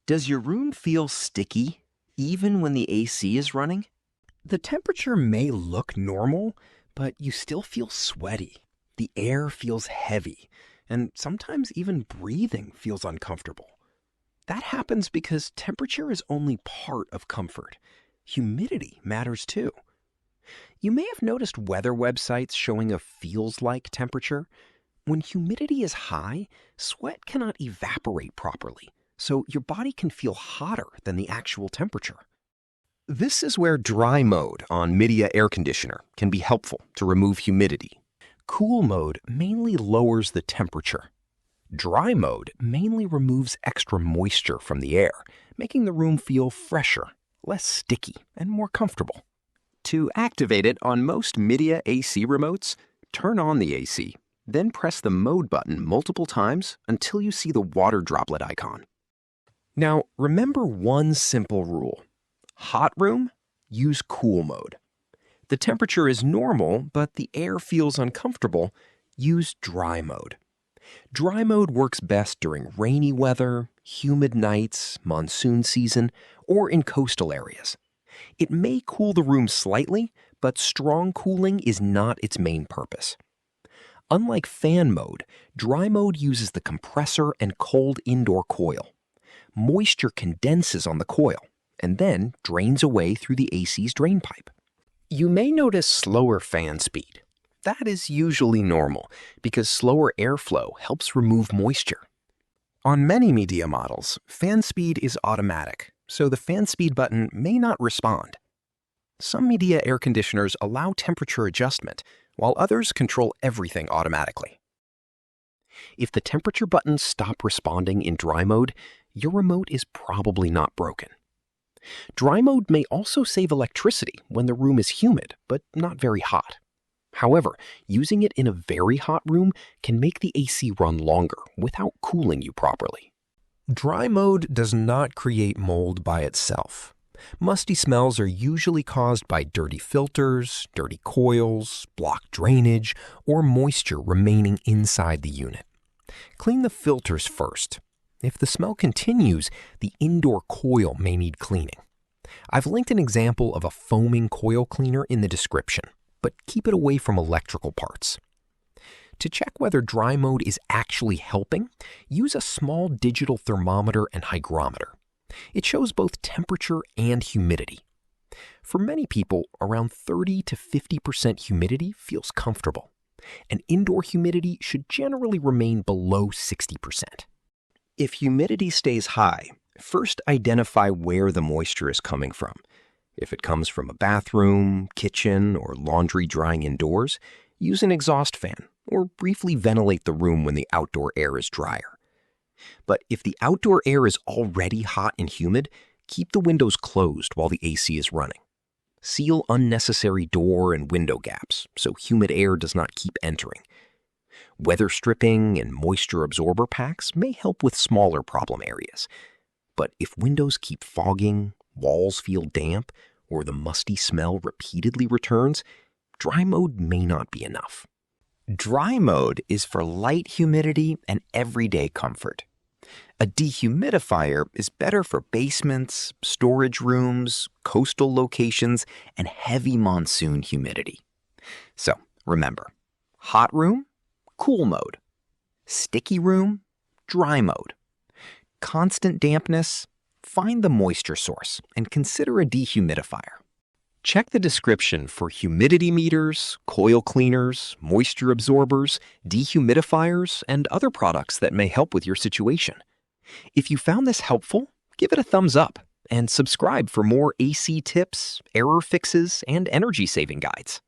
Does your room feel sticky even when the AC is running? The temperature may look normal, but you still feel sweaty. The air feels heavy, and sometimes even breathing feels uncomfortable. That happens because temperature is only part of comfort. Humidity matters too. You may have noticed weather websites showing a feels-like temperature. When humidity is high, sweat cannot evaporate properly, so your body can feel hotter than the actual temperature. This is where dry mode on Midea Air Conditioner can be helpful to remove humidity. Cool mode mainly lowers the temperature. Dry mode mainly removes extra moisture from the air, making the room feel fresher, less sticky, and more comfortable. To activate it on most Midea AC remotes, turn on the AC, then press the mode button multiple times until you see the water droplet icon. Now, remember one simple rule. Hot room, use cool mode. The temperature is normal, but the air feels uncomfortable, use dry mode. Dry mode works best during rainy weather, humid nights, monsoon season, or in coastal areas. It may cool the room slightly, but strong cooling is not its main purpose. Unlike fan mode, dry mode uses the compressor and cold indoor coil. Moisture condenses on the coil and then drains away through the AC's drain pipe. You may notice slower fan speed. That is usually normal because slower airflow helps remove moisture. On many Midea models, fan speed is automatic, so the fan speed button may not respond. Some Midea air conditioners allow temperature adjustment, while others control everything automatically. If the temperature buttons stop responding in dry mode, your remote is probably not broken. Dry mode may also save electricity when the room is humid, but not very hot. However, using it in a very hot room can make the AC run longer without cooling you properly. Dry mode does not create mold by itself. Musty smells are usually caused by dirty filters, dirty coils, blocked drainage, or moisture remaining inside the unit. Clean the filters first. If the smell continues, the indoor coil may need cleaning. I've linked an example of a foaming coil cleaner in the description, but keep it away from electrical parts. To check whether dry mode is actually helping, use a small digital thermometer and hygrometer. It shows both temperature and humidity. For many people, around 30 to 50% humidity feels comfortable, and indoor humidity should generally remain below 60%. If humidity stays high, first identify where the moisture is coming from. If it comes from a bathroom, kitchen, or laundry drying indoors, use an exhaust fan or briefly ventilate the room when the outdoor air is drier. But if the outdoor air is already hot and humid, keep the windows closed while the AC is running. Seal unnecessary door and window gaps so humid air does not keep entering. Weather stripping and moisture absorber packs may help with smaller problem areas. But if windows keep fogging, walls feel damp, or the musty smell repeatedly returns, dry mode may not be enough. Dry mode is for light humidity and everyday comfort. A dehumidifier is better for basements, storage rooms, coastal locations, and heavy monsoon humidity. So remember, hot room, cool mode. Sticky room, dry mode. Constant dampness, find the moisture source and consider a dehumidifier. Check the description for humidity meters, coil cleaners, moisture absorbers, dehumidifiers, and other products that may help with your situation. If you found this helpful, give it a thumbs up and subscribe for more AC tips, error fixes, and energy-saving guides.